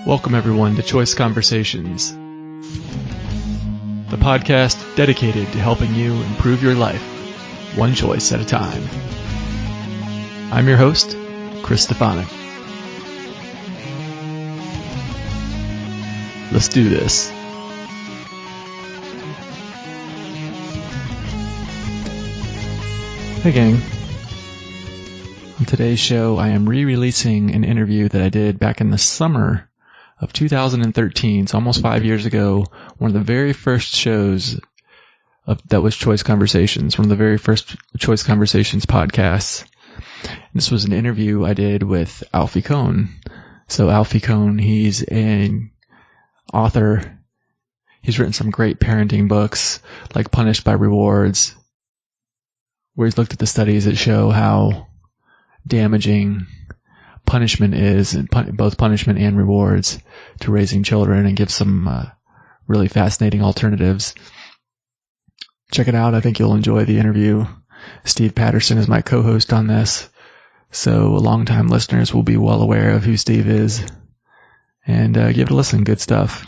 Welcome everyone to Choice Conversations, the podcast dedicated to helping you improve your life, one choice at a time. I'm your host, Chris Stefanik. Let's do this. Hey gang. On today's show, I am re-releasing an interview that I did back in the summer of 2013, so almost 5 years ago, one of the very first shows that was Choice Conversations, one of the very first Choice Conversations podcasts. And this was an interview I did with Alfie Kohn. So Alfie Kohn, he's an author. He's written some great parenting books like Punished by Rewards, where he's looked at the studies that show how damaging punishment is, and both punishment and rewards, to raising children, and gives some really fascinating alternatives. Check it out. I think you'll enjoy the interview. Steve Patterson is my co-host on this, so longtime listeners will be well aware of who Steve is. And give it a listen. Good stuff.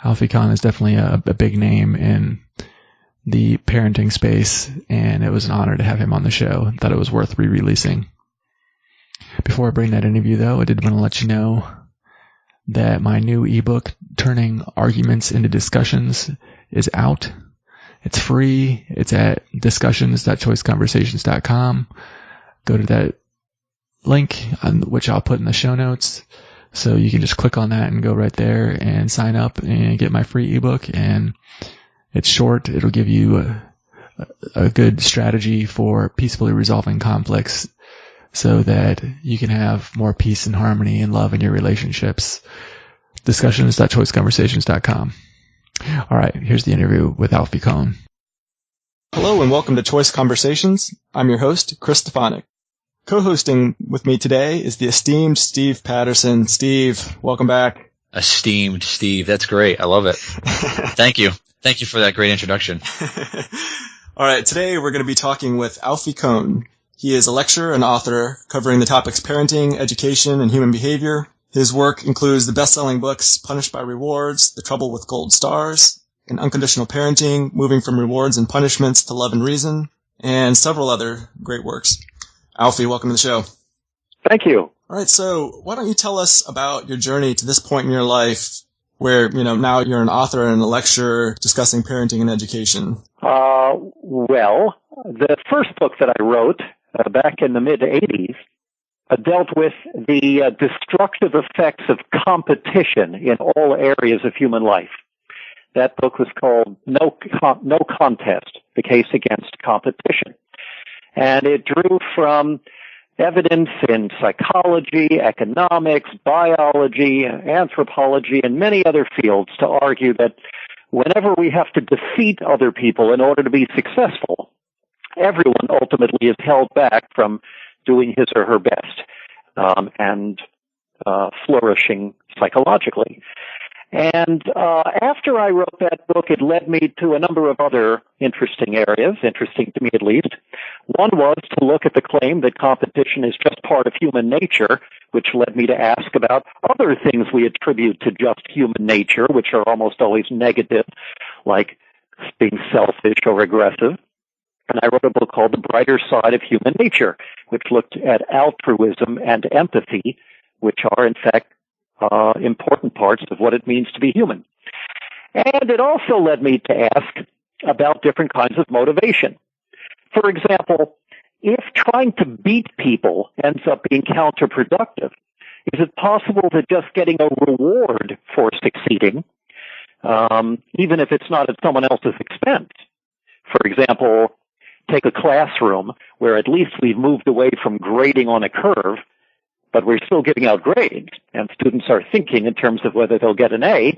Alfie Kohn is definitely a big name in the parenting space, and it was an honor to have him on the show. I thought it was worth re-releasing. Before I bring that interview, though, I did want to let you know that my new ebook, Turning Arguments into Discussions, is out. It's free. It's at discussions.choiceconversations.com. Go to that link, which I'll put in the show notes. So you can just click on that and go right there and sign up and get my free ebook. And it's short. It'll give you a good strategy for peacefully resolving conflicts so that you can have more peace and harmony and love in your relationships. Discussions.choiceconversations.com. All right, here's the interview with Alfie Kohn. Hello and welcome to Choice Conversations. I'm your host, Chris Stefanik. Co-hosting with me today is the esteemed Steve Patterson. Steve, welcome back. Esteemed Steve. That's great. I love it. Thank you. Thank you for that great introduction. All right, today we're going to be talking with Alfie Kohn. He is a lecturer and author covering the topics parenting, education, and human behavior. His work includes the best-selling books Punished by Rewards, The Trouble with Gold Stars, and Unconditional Parenting, Moving from Rewards and Punishments to Love and Reason, and several other great works. Alfie, welcome to the show. Thank you. All right, so why don't you tell us about your journey to this point in your life where, now you're an author and a lecturer discussing parenting and education? Well, the first book that I wrote back in the mid-'80s dealt with the destructive effects of competition in all areas of human life. That book was called No Contest, The Case Against Competition. And it drew from evidence in psychology, economics, biology, anthropology, and many other fields to argue that whenever we have to defeat other people in order to be successful, everyone ultimately is held back from doing his or her best and flourishing psychologically. And after I wrote that book, it led me to a number of other interesting areas, interesting to me at least. One was to look at the claim that competition is just part of human nature, which led me to ask about other things we attribute to just human nature, which are almost always negative, like being selfish or aggressive. And I wrote a book called The Brighter Side of Human Nature, which looked at altruism and empathy, which are, in fact, important parts of what it means to be human. And it also led me to ask about different kinds of motivation. For example, if trying to beat people ends up being counterproductive, is it possible that just getting a reward for succeeding, even if it's not at someone else's expense? For example, take a classroom where at least we've moved away from grading on a curve, but we're still giving out grades, and students are thinking in terms of whether they'll get an A.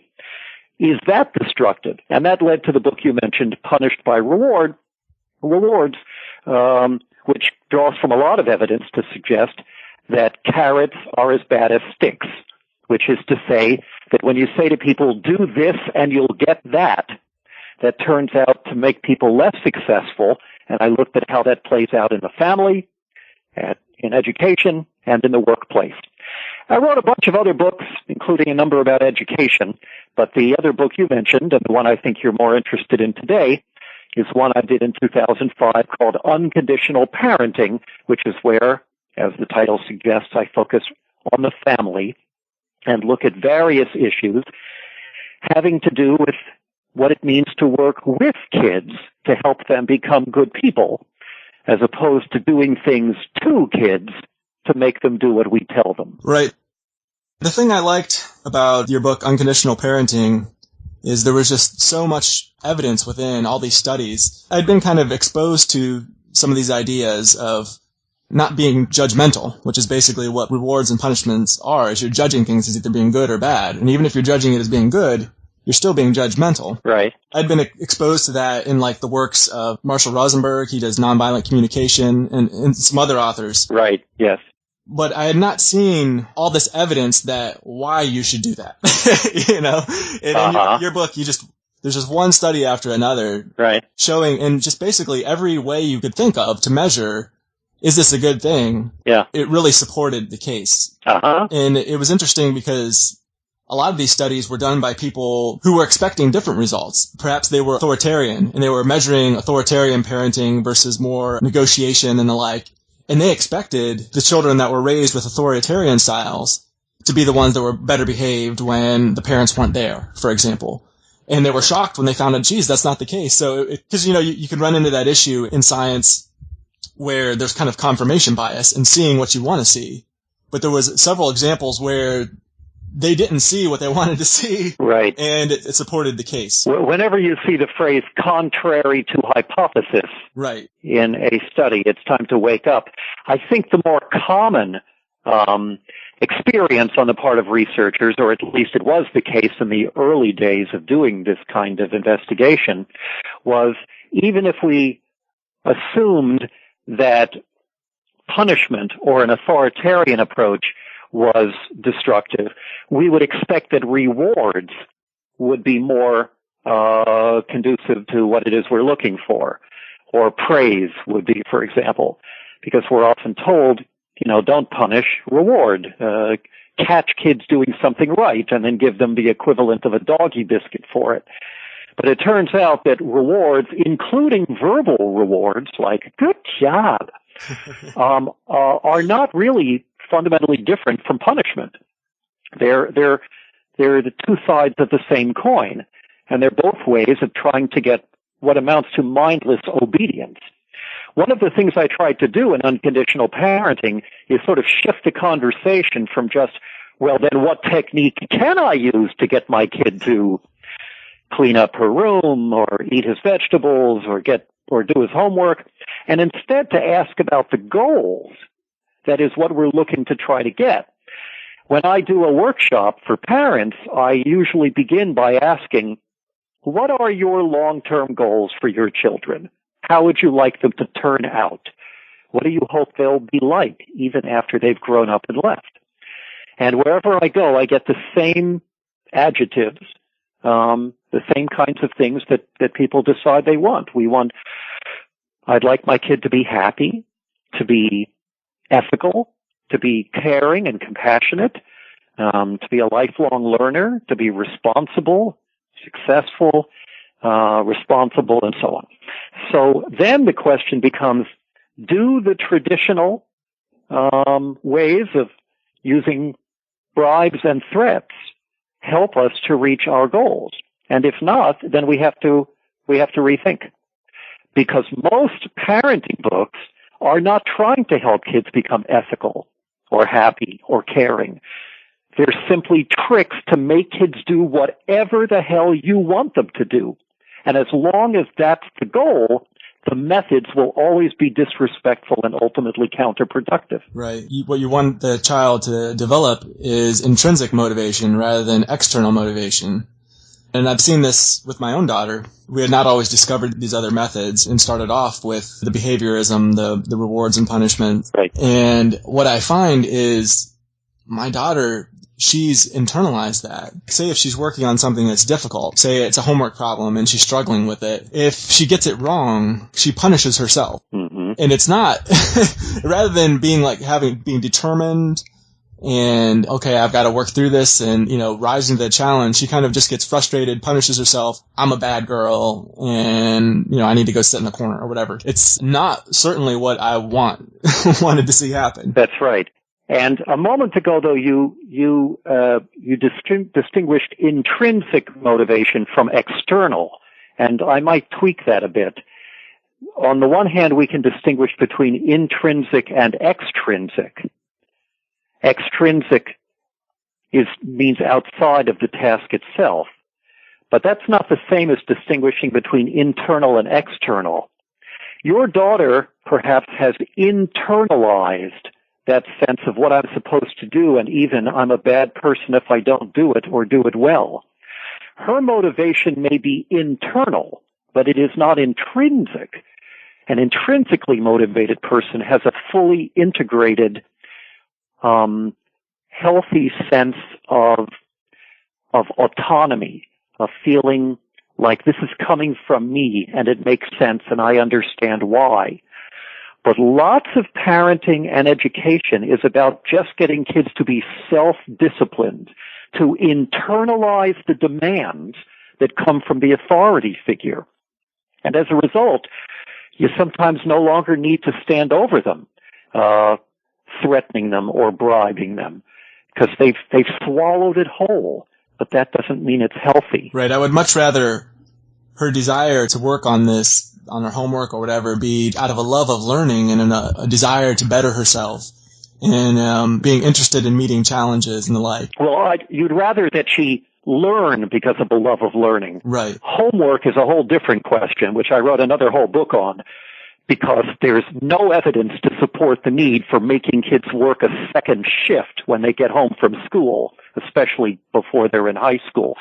Is that destructive? And that led to the book you mentioned, Punished by Rewards, which draws from a lot of evidence to suggest that carrots are as bad as sticks, which is to say that when you say to people, do this and you'll get that, that turns out to make people less successful. And I looked at how that plays out in the family, in education, and in the workplace. I wrote a bunch of other books, including a number about education, but the other book you mentioned, and the one I think you're more interested in today, is one I did in 2005 called Unconditional Parenting, which is where, as the title suggests, I focus on the family and look at various issues having to do with what it means to work with kids to help them become good people, as opposed to doing things to kids to make them do what we tell them. Right. The thing I liked about your book, Unconditional Parenting, is there was just so much evidence within all these studies. I'd been kind of exposed to some of these ideas of not being judgmental, which is basically what rewards and punishments are, is you're judging things as either being good or bad. And even if you're judging it as being good, you're still being judgmental. Right. I'd been exposed to that in like the works of Marshall Rosenberg. He does nonviolent communication, and some other authors. Right, yes. But I had not seen all this evidence that why you should do that. You know? And in your book, there's just one study after another. Right. Showing, and just basically every way you could think of to measure, is this a good thing? Yeah. It really supported the case. And it was interesting because a lot of these studies were done by people who were expecting different results. Perhaps they were authoritarian, and they were measuring authoritarian parenting versus more negotiation and the like. And they expected the children that were raised with authoritarian styles to be the ones that were better behaved when the parents weren't there, for example. And they were shocked when they found out, geez, that's not the case. So, because, you can run into that issue in science where there's kind of confirmation bias and seeing what you want to see. But there was several examples where they didn't see what they wanted to see. Right. And it supported the case. Whenever you see the phrase contrary to hypothesis right. in a study, it's time to wake up. I think the more common experience on the part of researchers, or at least it was the case in the early days of doing this kind of investigation, was even if we assumed that punishment or an authoritarian approach was destructive, we would expect that rewards would be more conducive to what it is we're looking for, or praise would be, for example, because we're often told, don't punish, reward. Catch kids doing something right and then give them the equivalent of a doggy biscuit for it. But it turns out that rewards, including verbal rewards like good job, are not really fundamentally different from punishment. They're the two sides of the same coin, and they're both ways of trying to get what amounts to mindless obedience. One of the things I tried to do in Unconditional Parenting is sort of shift the conversation from just, well, then what technique can I use to get my kid to clean up her room or eat his vegetables or do his homework, and instead to ask about the goals. That is what we're looking to try to get. When I do a workshop for parents, I usually begin by asking, what are your long-term goals for your children? How would you like them to turn out? What do you hope they'll be like even after they've grown up and left? And wherever I go, I get the same adjectives, the same kinds of things that people decide they want. I'd like my kid to be happy, to be ethical, to be caring and compassionate, to be a lifelong learner, to be responsible, successful, responsible, and so on. So then the question becomes, do the traditional ways of using bribes and threats help us to reach our goals? And if not, then we have to rethink. Because most parenting books are not trying to help kids become ethical or happy or caring. They're simply tricks to make kids do whatever the hell you want them to do. And as long as that's the goal, the methods will always be disrespectful and ultimately counterproductive. Right. What you want the child to develop is intrinsic motivation rather than external motivation. And I've seen this with my own daughter. We had not always discovered these other methods and started off with the behaviorism, the rewards and punishment. Right. And what I find is my daughter, she's internalized that. Say if she's working on something that's difficult, say it's a homework problem and she's struggling with it, if she gets it wrong, she punishes herself. Mm-hmm. And it's not, rather than being determined and okay, I've got to work through this and, rising to the challenge, she kind of just gets frustrated, punishes herself. I'm a bad girl and, I need to go sit in the corner or whatever. It's not certainly what I wanted to see happen. That's right. And a moment ago, though, you distinguished intrinsic motivation from external, and I might tweak that a bit. On the one hand, we can distinguish between intrinsic and extrinsic. Extrinsic means outside of the task itself, but that's not the same as distinguishing between internal and external. Your daughter perhaps has internalized that sense of what I'm supposed to do, and even I'm a bad person if I don't do it or do it well. Her motivation may be internal, but it is not intrinsic. An intrinsically motivated person has a fully integrated, healthy sense of autonomy, of feeling like this is coming from me and it makes sense and I understand why. But lots of parenting and education is about just getting kids to be self-disciplined, to internalize the demands that come from the authority figure. And as a result, you sometimes no longer need to stand over them, threatening them or bribing them, because they've swallowed it whole. But that doesn't mean it's healthy. Right. I would much rather her desire to work on this, on her homework or whatever, be out of a love of learning and a desire to better herself and being interested in meeting challenges and the like. Well, you'd rather that she learn because of the love of learning. Right. Homework is a whole different question, which I wrote another whole book on, because there's no evidence to support the need for making kids work a second shift when they get home from school, especially before they're in high school.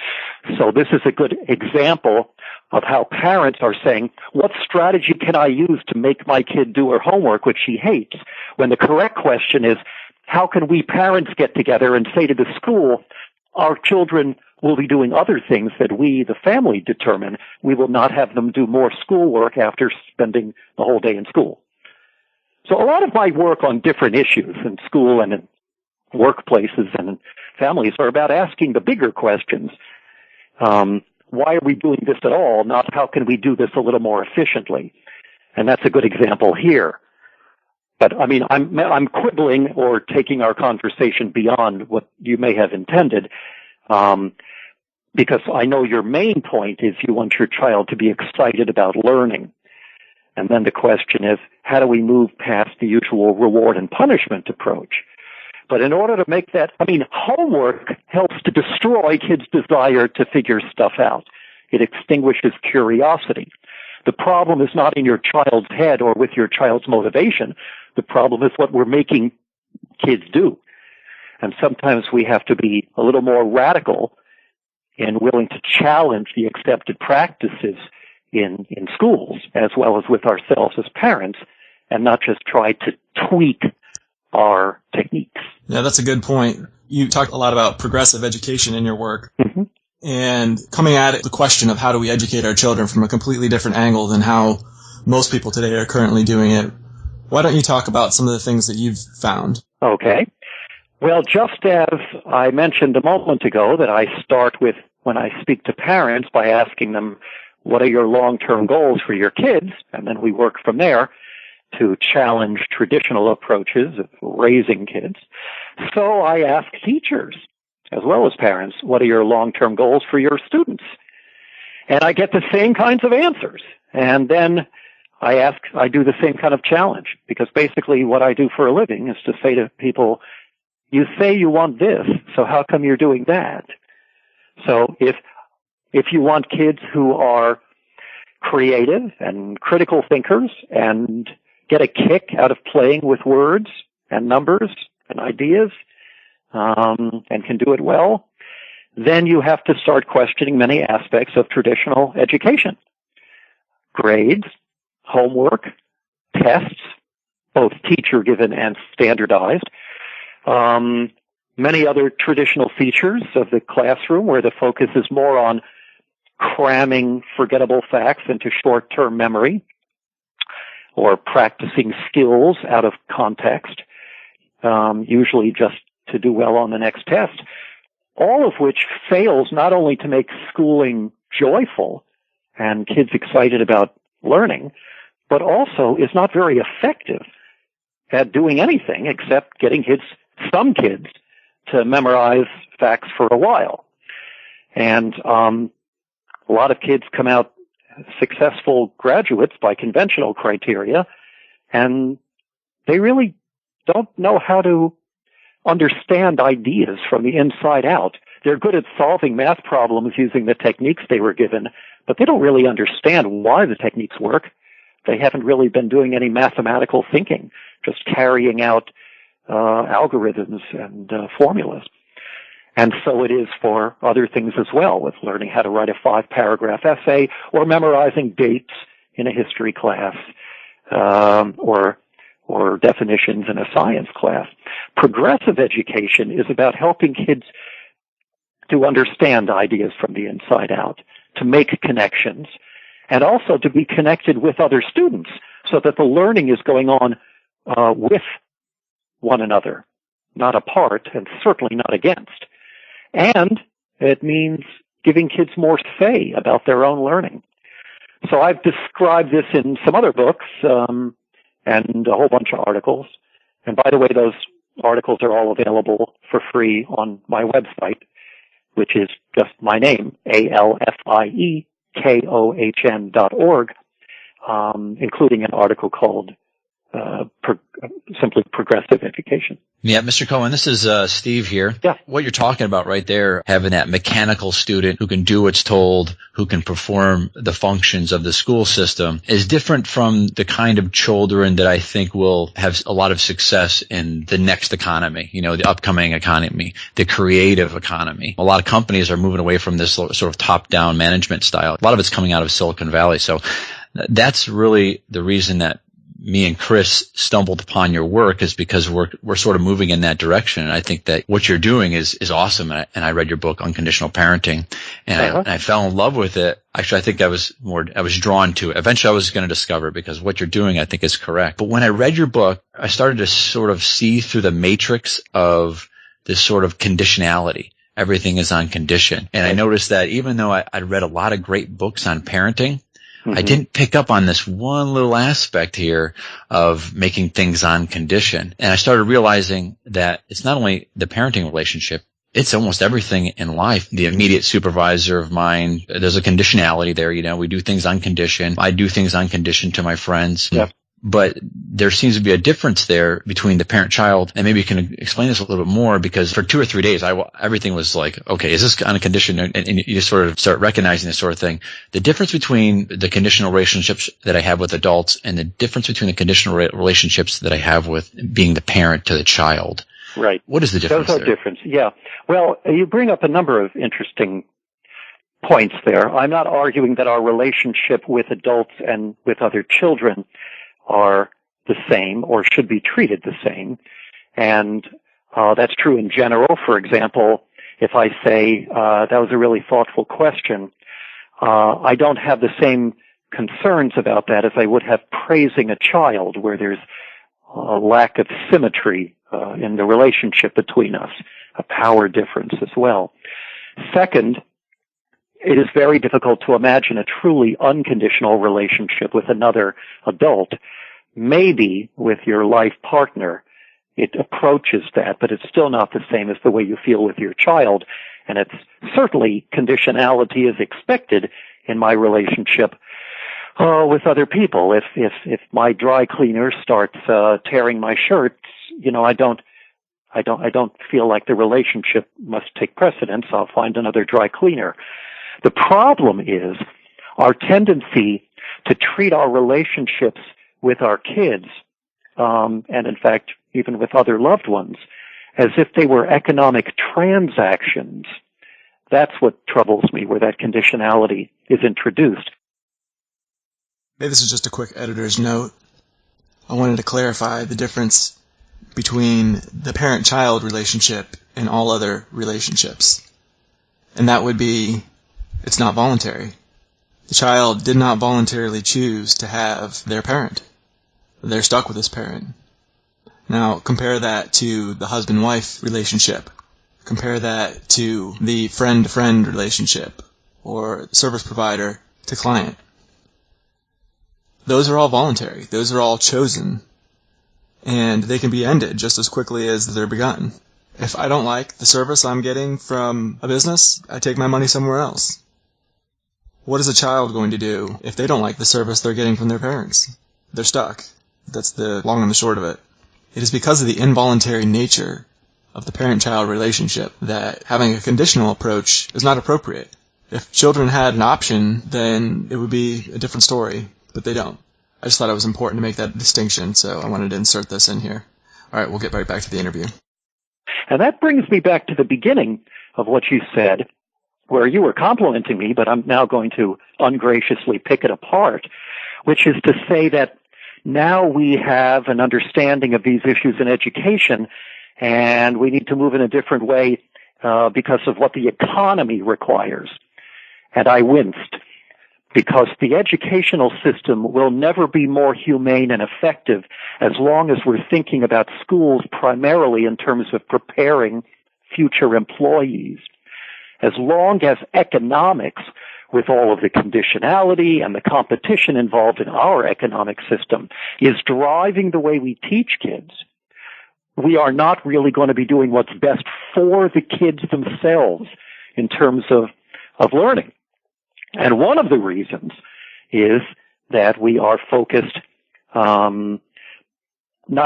So this is a good example of how parents are saying, what strategy can I use to make my kid do her homework, which she hates? When the correct question is, how can we parents get together and say to the school, our children will be doing other things that we, the family, determine. We will not have them do more schoolwork after spending the whole day in school. So a lot of my work on different issues in school and in workplaces and in families are about asking the bigger questions. Why are we doing this at all? Not how can we do this a little more efficiently? And that's a good example here. But I mean, I'm quibbling or taking our conversation beyond what you may have intended, because I know your main point is you want your child to be excited about learning. And then the question is, how do we move past the usual reward and punishment approach? But in order to make that, homework helps to destroy kids' desire to figure stuff out. It extinguishes curiosity. The problem is not in your child's head or with your child's motivation. The problem is what we're making kids do. And sometimes we have to be a little more radical and willing to challenge the accepted practices in schools as well as with ourselves as parents, and not just try to tweak our techniques. Yeah, that's a good point. You talk a lot about progressive education in your work. Mm-hmm. And coming at it, the question of how do we educate our children from a completely different angle than how most people today are currently doing it. Why don't you talk about some of the things that you've found? Okay. Well, just as I mentioned a moment ago that I start with, when I speak to parents, by asking them, what are your long-term goals for your kids? And then we work from there to challenge traditional approaches of raising kids. So I ask teachers, as well as parents, what are your long-term goals for your students? And I get the same kinds of answers. And then I do the same kind of challenge, because basically what I do for a living is to say to people, you say you want this, so how come you're doing that? So if you want kids who are creative and critical thinkers and get a kick out of playing with words and numbers and ideas, and can do it well, then you have to start questioning many aspects of traditional education. Grades, homework, tests, both teacher-given and standardized, many other traditional features of the classroom where the focus is more on cramming forgettable facts into short-term memory or practicing skills out of context, usually just to do well on the next test, all of which fails not only to make schooling joyful and kids excited about learning, but also is not very effective at doing anything except getting some kids to memorize facts for a while. And a lot of kids come out successful graduates by conventional criteria, and they really don't know how to understand ideas from the inside out. They're good at solving math problems using the techniques they were given, but they don't really understand why the techniques work. They haven't really been doing any mathematical thinking, just carrying out algorithms and formulas. And so it is for other things as well, with learning how to write a 5-paragraph essay or memorizing dates in a history class, or definitions in a science class. Progressive education is about helping kids to understand ideas from the inside out, to make connections, and also to be connected with other students so that the learning is going on with one another, not apart, and certainly not against. And it means giving kids more say about their own learning. So I've described this in some other books and a whole bunch of articles. And by the way, those articles are all available for free on my website, which is just my name, AlfieKohn.org, including an article called simply Progressive Education. Yeah, Mr. Kohn, this is Steve here. Yeah. What you're talking about right there, having that mechanical student who can do what's told, who can perform the functions of the school system, is different from the kind of children that I think will have a lot of success in the next economy, the upcoming economy, the creative economy. A lot of companies are moving away from this sort of top-down management style. A lot of it's coming out of Silicon Valley. So that's really the reason that me and Chris stumbled upon your work, is because we're sort of moving in that direction. And I think that what you're doing is awesome. And I read your book, Unconditional Parenting, and I fell in love with it. Actually, I think I was drawn to it. Eventually I was going to discover it, because what you're doing, I think, is correct. But when I read your book, I started to sort of see through the matrix of this sort of conditionality. Everything is on condition. And I noticed that even though I'd read a lot of great books on parenting, I didn't pick up on this one little aspect here of making things on condition. And I started realizing that it's not only the parenting relationship, it's almost everything in life. The immediate supervisor of mine, there's a conditionality there. We do things on condition. I do things on condition to my friends. Yep. But there seems to be a difference there between the parent-child, and maybe you can explain this a little bit more, because for 2 or 3 days, everything was like, okay, is this on a condition? And you just sort of start recognizing this sort of thing. The difference between the conditional relationships that I have with adults and the difference between the conditional relationships that I have with being the parent to the child. Right. What is the difference there? Those are different, yeah. Well, you bring up a number of interesting points there. I'm not arguing that our relationship with adults and with other children are the same or should be treated the same. And that's true in general. For example, if I say, that was a really thoughtful question, I don't have the same concerns about that as I would have praising a child, where there's a lack of symmetry in the relationship between us, a power difference as well. Second, it is very difficult to imagine a truly unconditional relationship with another adult. Maybe with your life partner, it approaches that, but it's still not the same as the way you feel with your child. And it's certainly conditionality is expected in my relationship with other people. If my dry cleaner starts tearing my shirts, I don't feel like the relationship must take precedence. I'll find another dry cleaner. The problem is our tendency to treat our relationships with our kids, and in fact, even with other loved ones, as if they were economic transactions. That's what troubles me, where that conditionality is introduced. Maybe this is just a quick editor's note. I wanted to clarify the difference between the parent-child relationship and all other relationships. And that would be, it's not voluntary. The child did not voluntarily choose to have their parent. They're stuck with this parent. Now, compare that to the husband-wife relationship. Compare that to the friend-to-friend relationship or service provider to client. Those are all voluntary. Those are all chosen. And they can be ended just as quickly as they're begun. If I don't like the service I'm getting from a business, I take my money somewhere else. What is a child going to do if they don't like the service they're getting from their parents? They're stuck. That's the long and the short of it. It is because of the involuntary nature of the parent-child relationship that having a conditional approach is not appropriate. If children had an option, then it would be a different story, but they don't. I just thought it was important to make that distinction, so I wanted to insert this in here. All right, we'll get right back to the interview. And that brings me back to the beginning of what you said, where you were complimenting me, but I'm now going to ungraciously pick it apart, which is to say that now we have an understanding of these issues in education, and we need to move in a different way because of what the economy requires. And I winced, because the educational system will never be more humane and effective as long as we're thinking about schools primarily in terms of preparing future employees. As long as economics, with all of the conditionality and the competition involved in our economic system, is driving the way we teach kids, we are not really going to be doing what's best for the kids themselves in terms of learning. And one of the reasons is that we are focused not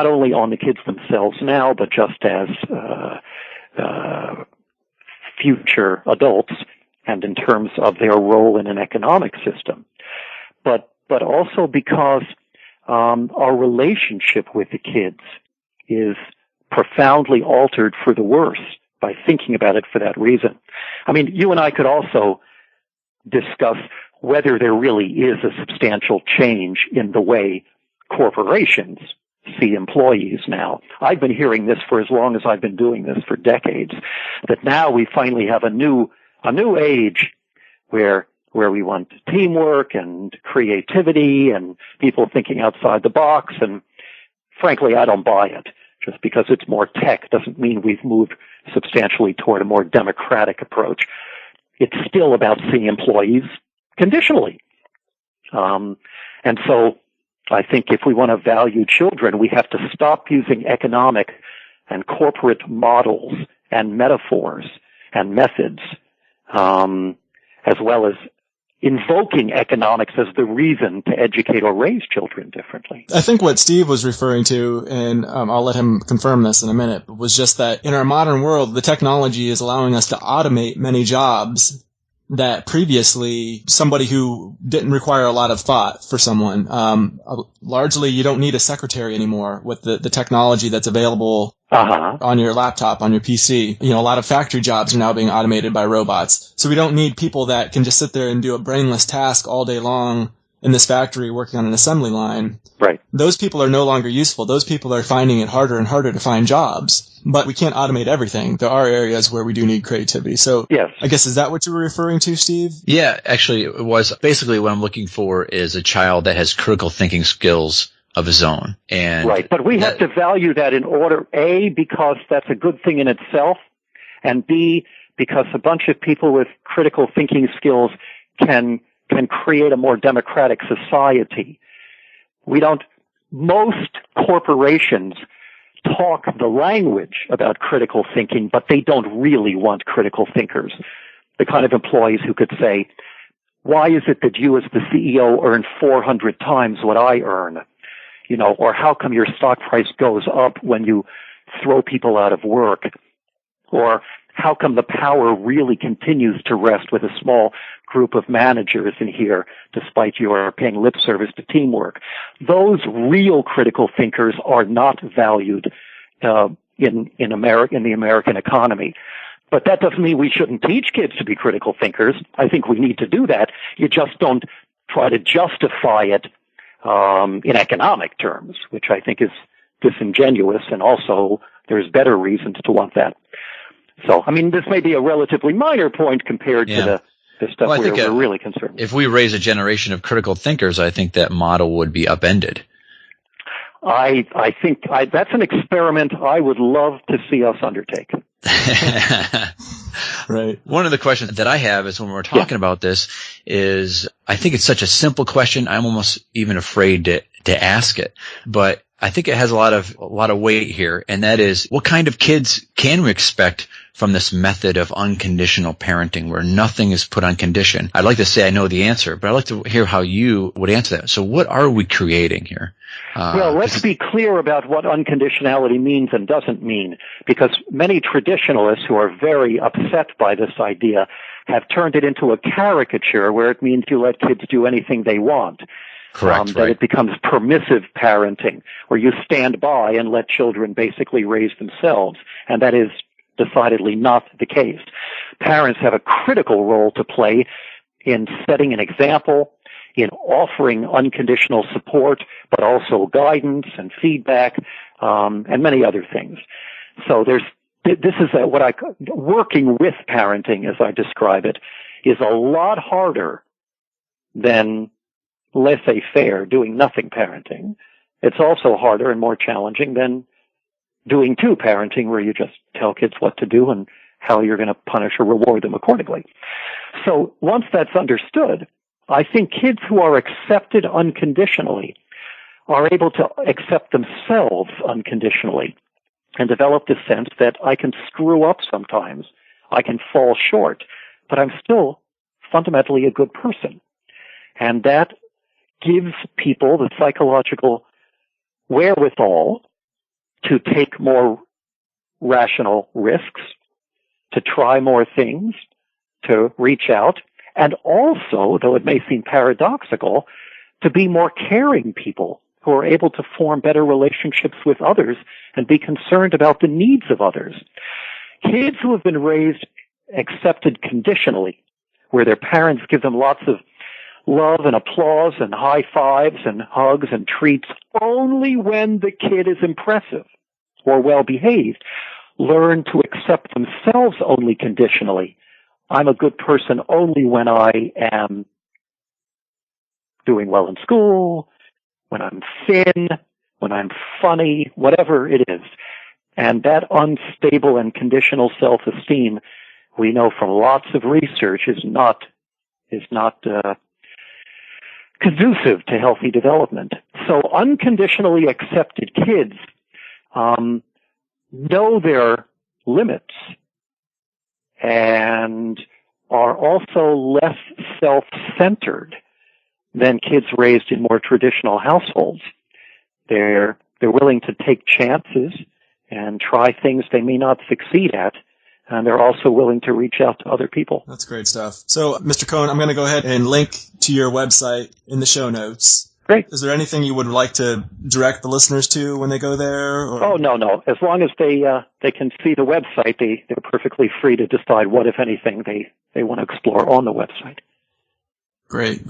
only on the kids themselves now, but just as future adults and in terms of their role in an economic system. But also because our relationship with the kids is profoundly altered for the worse by thinking about it for that reason. I mean, you and I could also discuss whether there really is a substantial change in the way corporations see employees now. I've been hearing this for as long as I've been doing this, for decades, that now we finally have a new age where we want teamwork and creativity and people thinking outside the box. And frankly, I don't buy it. Just because it's more tech doesn't mean we've moved substantially toward a more democratic approach. It's still about seeing employees conditionally. And so I think if we want to value children, we have to stop using economic and corporate models and metaphors and methods, as well as invoking economics as the reason to educate or raise children differently. I think what Steve was referring to, and I'll let him confirm this in a minute, was just that in our modern world, the technology is allowing us to automate many jobs that previously somebody who didn't require a lot of thought for someone. Largely, you don't need a secretary anymore with the technology that's available on your laptop, on your PC. You know, a lot of factory jobs are now being automated by robots. So we don't need people that can just sit there and do a brainless task all day long in this factory working on an assembly line. Right. Those people are no longer useful. Those people are finding it harder and harder to find jobs. But we can't automate everything. There are areas where we do need creativity. So yes. I guess, is that what you were referring to, Steve? Yeah, actually, it was. Basically, what I'm looking for is a child that has critical thinking skills of his own. And right, but we have to value that in order, A, because that's a good thing in itself, and B, because a bunch of people with critical thinking skills can create a more democratic society. Most corporations talk the language about critical thinking, but they don't really want critical thinkers. The kind of employees who could say, why is it that you as the CEO earn 400 times what I earn? You know, or how come your stock price goes up when you throw people out of work? Or how come the power really continues to rest with a small group of managers in here, despite your paying lip service to teamwork? Those real critical thinkers are not valued in the American economy. But that doesn't mean we shouldn't teach kids to be critical thinkers. I think we need to do that. You just don't try to justify it in economic terms, which I think is disingenuous, and also there's better reasons to want that. So, I mean, this may be a relatively minor point compared to the stuff we're really concerned with. If we raise a generation of critical thinkers, I think that model would be upended. I think that's an experiment I would love to see us undertake. Right. One of the questions that I have is when we're talking about this is, I think it's such a simple question, I'm almost even afraid to ask it. But I think it has a lot of weight here, and that is, what kind of kids can we expect from this method of unconditional parenting where nothing is put on condition? I'd like to say I know the answer, but I'd like to hear how you would answer that. So what are we creating here? Well, let's be clear about what unconditionality means and doesn't mean, because many traditionalists who are very upset by this idea have turned it into a caricature where it means you let kids do anything they want. Correct, that it becomes permissive parenting, where you stand by and let children basically raise themselves, and that is decidedly not the case. Parents have a critical role to play in setting an example, in offering unconditional support, but also guidance and feedback, and many other things. So this is working with parenting, as I describe it, is a lot harder than laissez-faire, doing nothing parenting. It's also harder and more challenging than doing to parenting, where you just tell kids what to do and how you're going to punish or reward them accordingly. So once that's understood, I think kids who are accepted unconditionally are able to accept themselves unconditionally and develop the sense that I can screw up sometimes, I can fall short, but I'm still fundamentally a good person. And that gives people the psychological wherewithal to take more rational risks, to try more things, to reach out, and also, though it may seem paradoxical, to be more caring people who are able to form better relationships with others and be concerned about the needs of others. Kids who have been raised accepted conditionally, where their parents give them lots of love and applause and high fives and hugs and treats only when the kid is impressive or well behaved, learn to accept themselves only conditionally. I'm a good person only when I am doing well in school, when I'm thin, when I'm funny, whatever it is. And that unstable and conditional self-esteem, we know from lots of research, is not conducive to healthy development. So unconditionally accepted kids know their limits and are also less self-centered than kids raised in more traditional households. They're willing to take chances and try things they may not succeed at, and they're also willing to reach out to other people. That's great stuff. So, Mr. Kohn, I'm going to go ahead and link to your website in the show notes. Great. Is there anything you would like to direct the listeners to when they go there? Or? Oh, no. As long as they can see the website, they're perfectly free to decide what, if anything, they want to explore on the website. Great.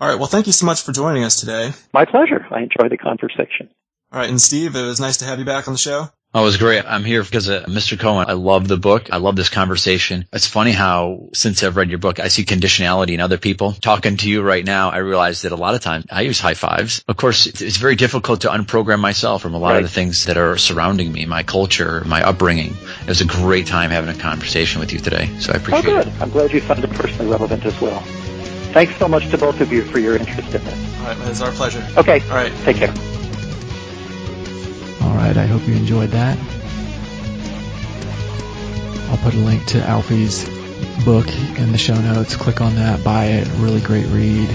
All right. Well, thank you so much for joining us today. My pleasure. I enjoyed the conversation. All right. And Steve, it was nice to have you back on the show. Oh, it was great. I'm here because of Mr. Kohn. I love the book. I love this conversation. It's funny how, since I've read your book, I see conditionality in other people. Talking to you right now, I realize that a lot of times I use high fives. Of course, it's very difficult to unprogram myself from a lot of the things that are surrounding me, my culture, my upbringing. It was a great time having a conversation with you today, so I appreciate it. Oh, good. I'm glad you found it personally relevant as well. Thanks so much to both of you for your interest in this. All right, it's our pleasure. Okay. All right. Take care. All right, I hope you enjoyed that. I'll put a link to Alfie's book in the show notes. Click on that, buy it. Really great read.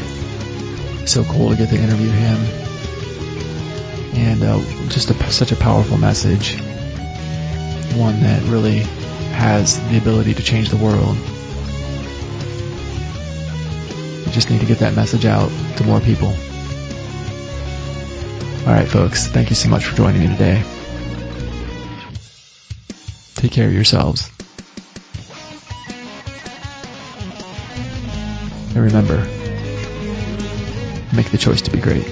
So cool to get to interview him. And just such a powerful message. One that really has the ability to change the world. We just need to get that message out to more people. All right, folks. Thank you so much for joining me today. Take care of yourselves. And remember, make the choice to be great.